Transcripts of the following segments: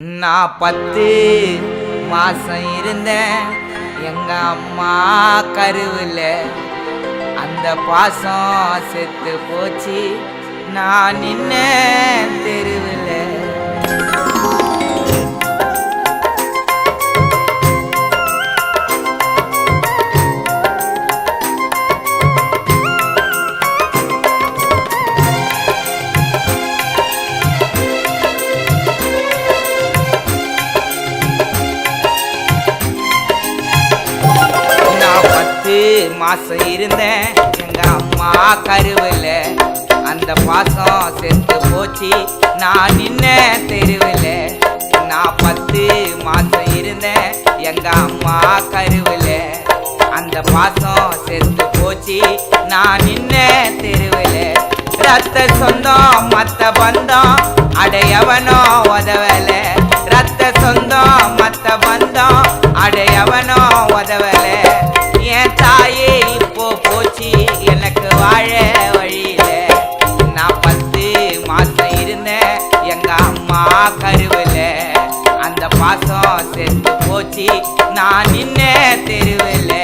நான் 10 மாசம் இருந்தேன் எங்க அம்மா கருவில். அந்த பாசம் செத்து போச்சு, நான் நின்ன தெருவில். மாசம் இருந்தேன் எங்க அம்மா கருவில். அந்த பாசம் செத்து போச்சு, நான் நின்ன தெருவில். நான் 10 மாசம் இருந்தேன் எங்க அம்மா கருவில். அந்த பாசம் செத்து போச்சு, நான் நின்ன தெருவில். ரத்த சொந்தம் மத்த பந்தம் அடையவனோ உதவல. ரத்த சொந்தம் மத்த பந்தம் அடையவனோ உதவல. என் தாயே இப்போ போச்சு, எனக்கு வாழ வழியில. நான் 10 மாசம் இருந்தேன் எங்க அம்மா கருவில். அந்த பாசம் செத்து போச்சு, நான் நின்ன தெருவில்.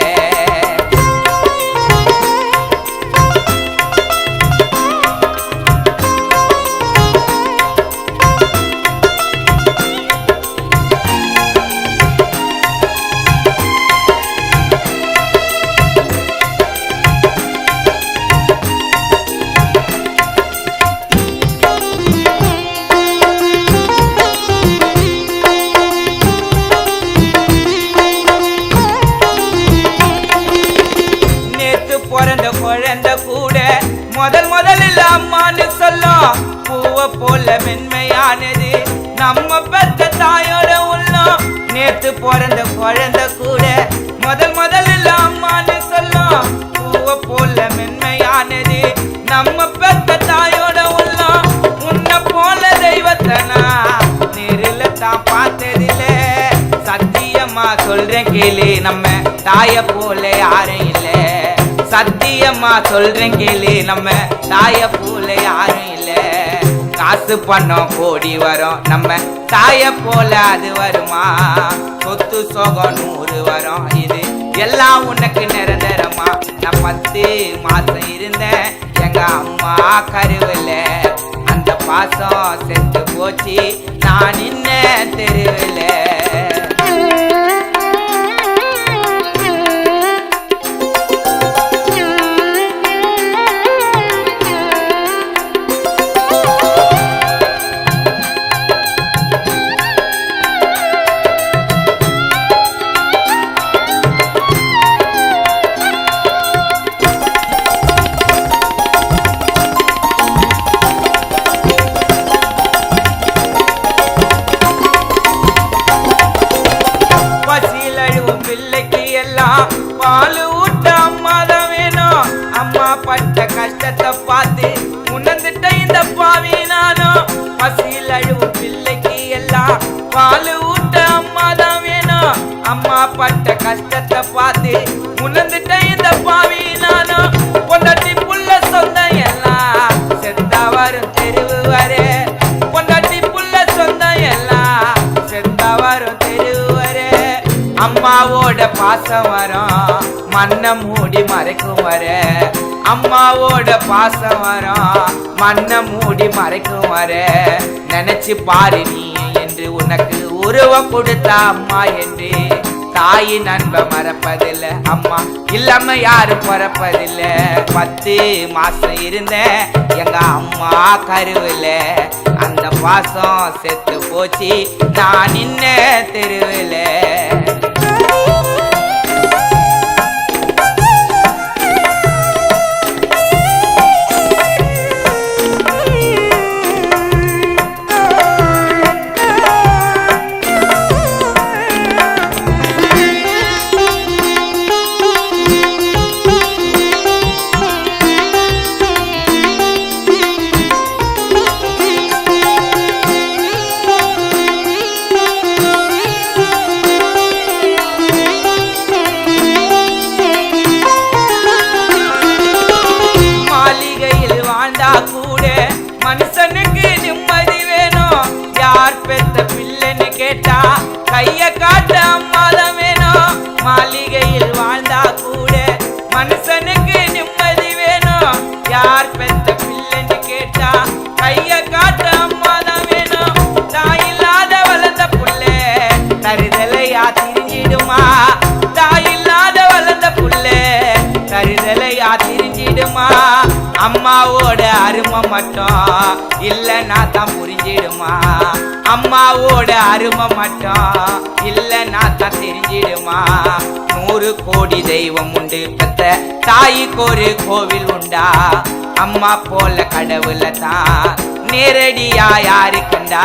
பிறந்த குழந்தை கூட முதலில் அம்மான்னு சொல்லும். பூவை போல மென்மையானது நம்ம பெத்த தாயோட உள்ளம். நேத்து பிறந்த குழந்தை கூட முதலில் அம்மான்னு சொல்லும். பூவை போல மென்மையானது நம்ம பெத்த தாயோட உள்ளம். உன்னை போல தெய்வத்தை நான் நேரில் தான் பார்த்ததில்ல. சத்தியமா சொல்றேன் கேளு, நம்ம தாய போல யாரும் இல்லை. சத்தியமா சொல்றேன் கேளு, நம்ம தாய போல யாரும் இல்ல. காசு பணம் கோடி வரும், நம்ம தாய போல அது வருமா? சொத்து சோகம் 100 வரும், இது எல்லாம் உனக்கு நிரந்தரமா? நான் 10 மாசம் இருந்தேன் எங்க அம்மா கருவில். அந்த பாசம் செத்து போச்சு, நான் நின்ன தெருவில். பாலு ஊட்ட அம்மாதான் வேணும். அம்மா பட்ட கஷ்டத்தை பார்த்து உணர்ந்துட்ட இந்த பாவி நானும். பசியில் அழுவும் பிள்ளைக்கு எல்லாம் பாலு ஊட்ட அம்மாதான் வேணும். அம்மா பட்ட கஷ்டத்தை பார்த்து உணர்ந்துட்ட இந்த பாவி நானும். பொண்டாட்டி புள்ள சொந்தம் எல்லாம் செத்தா வரும் தெருவு வர. பொண்டாட்டி புள்ள சொந்தம் எல்லாம் செத்தா வரும் தெருவு வர. அம்மாவோட பாசம் வரும், மண்ணை மூடி மறைக்கும் வர. அம்மாவோட பாசம் வரும், மண்ணை மூடி மறைக்கும் வர. நினைச்சு பாரு நீ என்று உனக்கு உருவம் கொடுத்த அம்மா என்று. தாயின் அன்பை மறப்பதில்லை, அம்மா இல்லாம யாரும் பிறப்பதில்லை. 10 மாசம் இருந்தேன் எங்க அம்மா கருவில். அந்த பாசம் செத்து போச்சு, நான் நின்ன தெருவில். அம்மாவோட அருமை மட்டும் இல்லைன்னா தான் புரிஞ்சிடுமா அம்மாவோட அருமை மட்டும் இல்லைன்னா தான் தெரிஞ்சிடுமா 100 கோடி தெய்வம் உண்டு பெத்த தாய்க்கு ஒரு கோவில் உண்டா அம்மா போல கடவுளை தான் நேரடியா யாரு கண்டா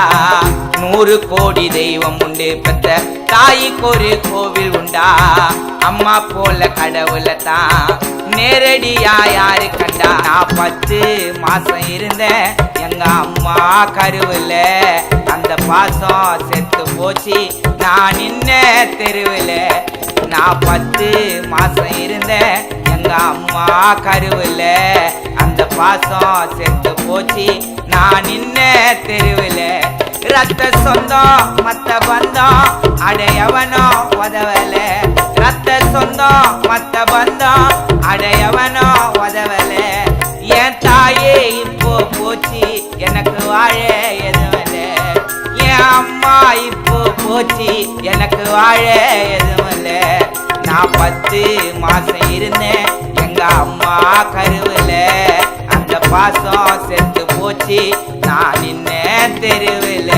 100 கோடி தெய்வம் உண்டு பெத்த தாய்க்கு ஒரு கோவில் உண்டா அம்மா போல கடவுளை தான் நேரடியா யாரு கண்டா நான் 10 மாசம் இருந்தேன் எங்க அம்மா கருவில அந்த பாசம் செத்து போச்சு நான் நின்ன தெருவில் நான் 10 மாசம் இருந்தேன் எங்க அம்மா கருவில அந்த பாசம் செத்து போச்சு நான் நின்ன தெருவில் ரத்த சொந்தம் மத்த பந்தம் அடையவனோ உதவல ரத்த சொந்தம் மத்த பந்தம் அடையவனோ உதவல என் தாயே இப்போ போச்சு எனக்கு வாழ எதுவல என் அம்மா இப்போ போச்சு எனக்கு வாழ எதுவல நான் 10 மாசம் இருந்தேன் எங்க அம்மா கருவில அந்த பாசம் செத்து போச்சு நான் நின்ன தெருவில்